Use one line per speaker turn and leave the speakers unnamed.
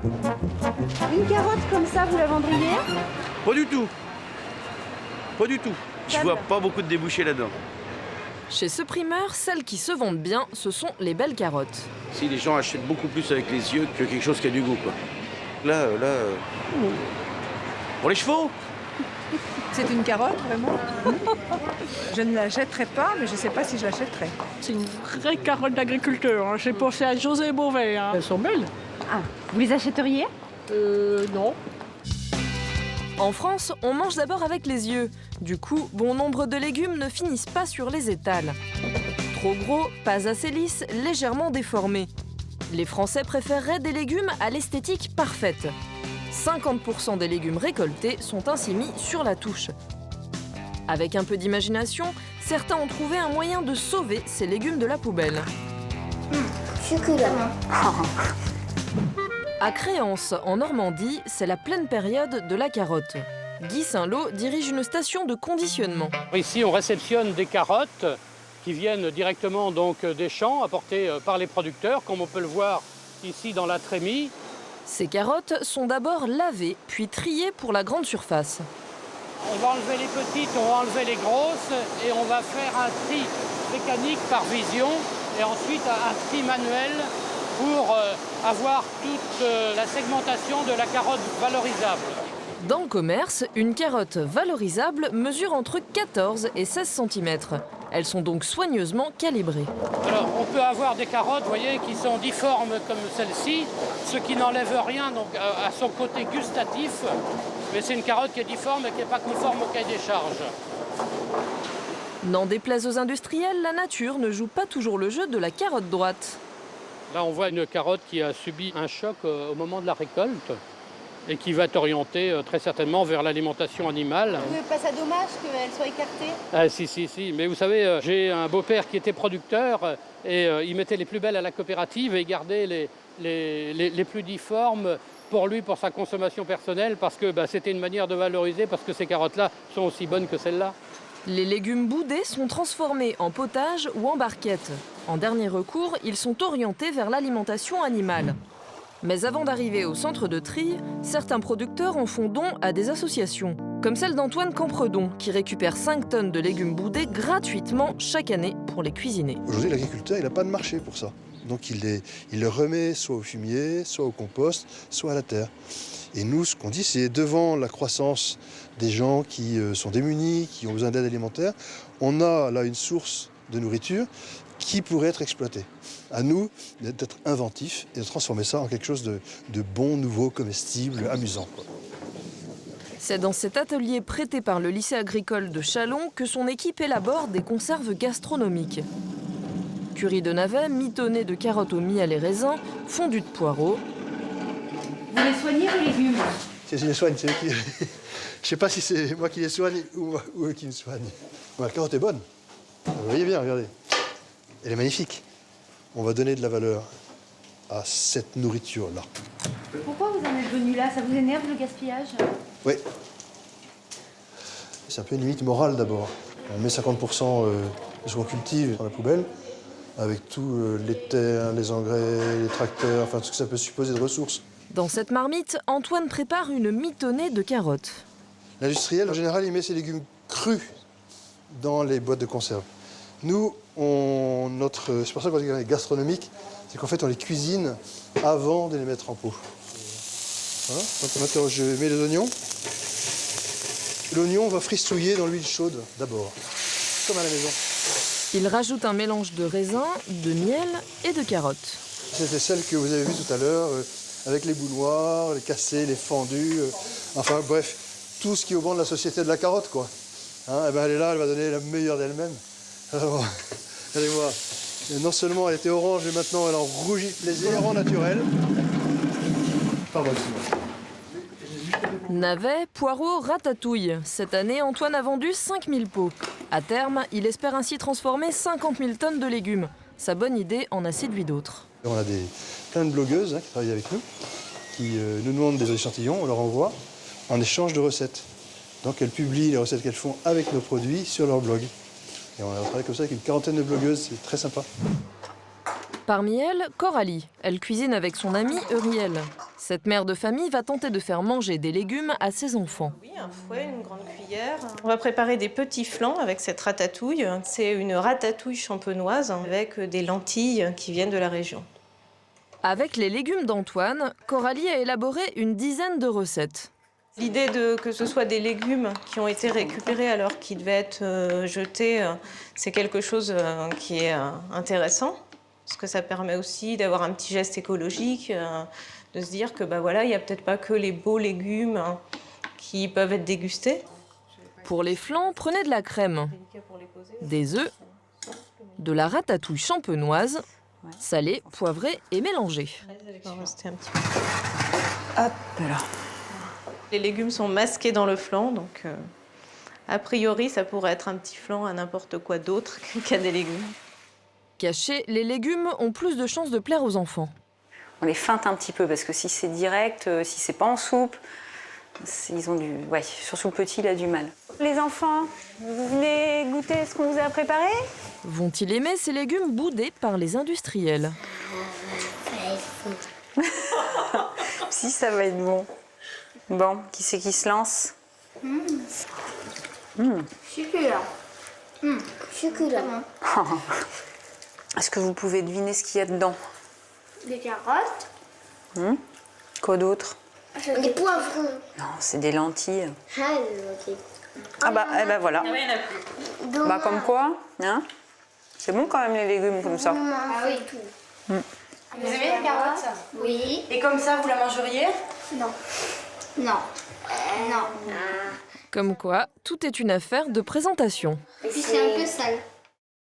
Une carotte comme ça, vous la vendriez?
Pas du tout. Pas du tout. Je
Seule.
vois pas beaucoup de débouchés là-dedans.
Chez ce primeur, celles qui se vendent bien, ce sont les belles carottes.
Si les gens achètent beaucoup plus avec les yeux que quelque chose qui a du goût, quoi. Là, pour les chevaux.
C'est une carotte, vraiment. Je ne la jetterai pas, mais je ne sais pas si je l'achèterai.
C'est une vraie carotte d'agriculteur. Hein. J'ai pensé à José Bové. Hein. Elles sont belles.
Ah, vous les achèteriez?
Non.
En France, on mange d'abord avec les yeux. Du coup, bon nombre de légumes ne finissent pas sur les étals. Trop gros, pas assez lisses, légèrement déformés. Les Français préféreraient des légumes à l'esthétique parfaite. 50% des légumes récoltés sont ainsi mis sur la touche. Avec un peu d'imagination, certains ont trouvé un moyen de sauver ces légumes de la poubelle.
Succulent.
À Créance, en Normandie, c'est la pleine période de la carotte. Guy Saint-Lô dirige une station de conditionnement.
Ici, on réceptionne des carottes qui viennent directement donc des champs apportés par les producteurs, comme on peut le voir ici dans la trémie.
Ces carottes sont d'abord lavées, puis triées pour la grande surface.
On va enlever les petites, on va enlever les grosses et on va faire un tri mécanique par vision et ensuite un tri manuel pour avoir toute la segmentation de la carotte valorisable.
Dans le commerce, une carotte valorisable mesure entre 14 et 16 cm. Elles sont donc soigneusement calibrées.
Alors, on peut avoir des carottes, vous voyez, qui sont difformes comme celle-ci, ce qui n'enlève rien donc, à son côté gustatif, mais c'est une carotte qui est difforme et qui n'est pas conforme au cahier des charges.
N'en déplaise aux industriels, la nature ne joue pas toujours le jeu de la carotte droite.
Là, on voit une carotte qui a subi un choc au moment de la récolte et qui va être orientée très certainement vers l'alimentation animale.
Vous trouvez pas ça dommage qu'elle soit écartée?
Ah, si. Mais vous savez, j'ai un beau-père qui était producteur et il mettait les plus belles à la coopérative et il gardait les plus difformes pour lui, pour sa consommation personnelle, parce que c'était une manière de valoriser, parce que ces carottes-là sont aussi bonnes que celles-là.
Les légumes boudés sont transformés en potage ou en barquettes. En dernier recours, ils sont orientés vers l'alimentation animale. Mais avant d'arriver au centre de tri, certains producteurs en font don à des associations, comme celle d'Antoine Campredon, qui récupère 5 tonnes de légumes boudés gratuitement chaque année pour les cuisiner.
Aujourd'hui, l'agriculteur, il n'a pas de marché pour ça. Donc il le remet soit au fumier, soit au compost, soit à la terre. Et nous, ce qu'on dit, c'est devant la croissance des gens qui sont démunis, qui ont besoin d'aide alimentaire, on a là une source de nourriture qui pourrait être exploitée. À nous d'être inventifs et de transformer ça en quelque chose de bon, nouveau, comestible, amusant, quoi.
C'est dans cet atelier prêté par le lycée agricole de Châlons que son équipe élabore des conserves gastronomiques. Curry de navets, mitonné de carottes au miel et raisin, fondu de poireaux.
Vous les soignez, vos légumes?
C'est je les soigne, c'est eux qui... Je sais pas si c'est moi qui les soigne ou eux qui me soignent. Bon, la carotte est bonne. Vous voyez bien, regardez. Elle est magnifique. On va donner de la valeur à cette nourriture-là.
Pourquoi vous en êtes venu là? Ça vous énerve le gaspillage?
Oui. C'est un peu une limite morale d'abord. On met 50% de ce qu'on cultive dans la poubelle, avec tous les terres, les engrais, les tracteurs, enfin tout ce que ça peut supposer de ressources.
Dans cette marmite, Antoine prépare une mitonnée de carottes.
L'industriel, en général, il met ses légumes crus dans les boîtes de conserve. Nous, c'est pour ça qu'on dit gastronomique, c'est qu'en fait, on les cuisine avant de les mettre en pot. Voilà. Donc maintenant, je mets les oignons. L'oignon va fristouiller dans l'huile chaude d'abord, comme à la maison.
Il rajoute un mélange de raisin, de miel et de carottes.
C'était celle que vous avez vue tout à l'heure, avec les bouts noirs, les cassés, les fendus, enfin bref, tout ce qui est au banc de la société de la carotte, quoi. Hein, et ben elle est là, elle va donner la meilleure d'elle-même. Alors, allez voir. Et non seulement elle était orange, mais maintenant elle en rougit de plaisir, en naturel. Pardon, excusez-moi.
Navets, poireaux, ratatouille. Cette année, Antoine a vendu 5000 pots. À terme, il espère ainsi transformer 50 000 tonnes de légumes. Sa bonne idée en a séduit d'autres.
On a plein de blogueuses qui travaillent avec nous, qui nous demandent des échantillons, on leur envoie en échange de recettes. Donc elles publient les recettes qu'elles font avec nos produits sur leur blog. Et on a travaillé comme ça avec une quarantaine de blogueuses, c'est très sympa.
Parmi elles, Coralie. Elle cuisine avec son amie Euriel. Cette mère de famille va tenter de faire manger des légumes à ses enfants.
Oui, un fouet, une grande cuillère. On va préparer des petits flancs avec cette ratatouille. C'est une ratatouille champenoise avec des lentilles qui viennent de la région.
Avec les légumes d'Antoine, Coralie a élaboré une dizaine de recettes.
L'idée que ce soit des légumes qui ont été récupérés alors qu'ils devaient être jetés, c'est quelque chose qui est intéressant. Parce que ça permet aussi d'avoir un petit geste écologique, de se dire que voilà, il n'y a peut-être pas que les beaux légumes qui peuvent être dégustés.
Pour les flancs, prenez de la crème, des œufs, de la ratatouille champenoise, salée, poivrée et mélangée.
Hop là. Les légumes sont masqués dans le flan, donc a priori, ça pourrait être un petit flan à n'importe quoi d'autre qu'à des légumes.
Cachés, les légumes ont plus de chances de plaire aux enfants.
On les feinte un petit peu parce que si c'est direct, si c'est pas en soupe, ils ont du... Ouais, surtout le petit, il a du mal. Les enfants, vous venez goûter ce qu'on vous a préparé?
Vont-ils aimer ces légumes boudés par les industriels?
Si, ça va être bon. Bon, qui c'est qui se lance?
Succulent. Succulent.
Est-ce que vous pouvez deviner ce qu'il y a dedans?
Des carottes.
Quoi d'autre?
Des poivrons.
Non, c'est des lentilles.
Ah, des lentilles.
Ah bah, eh ben voilà.
Dommage.
Bah comme quoi, hein? C'est bon quand même les légumes comme ça.
Ah oui, tout.
Vous aimez les carottes?
Oui.
Et comme ça, vous la mangeriez?
Non. Non. Non.
Comme quoi, tout est une affaire de présentation.
Et puis c'est un peu sale.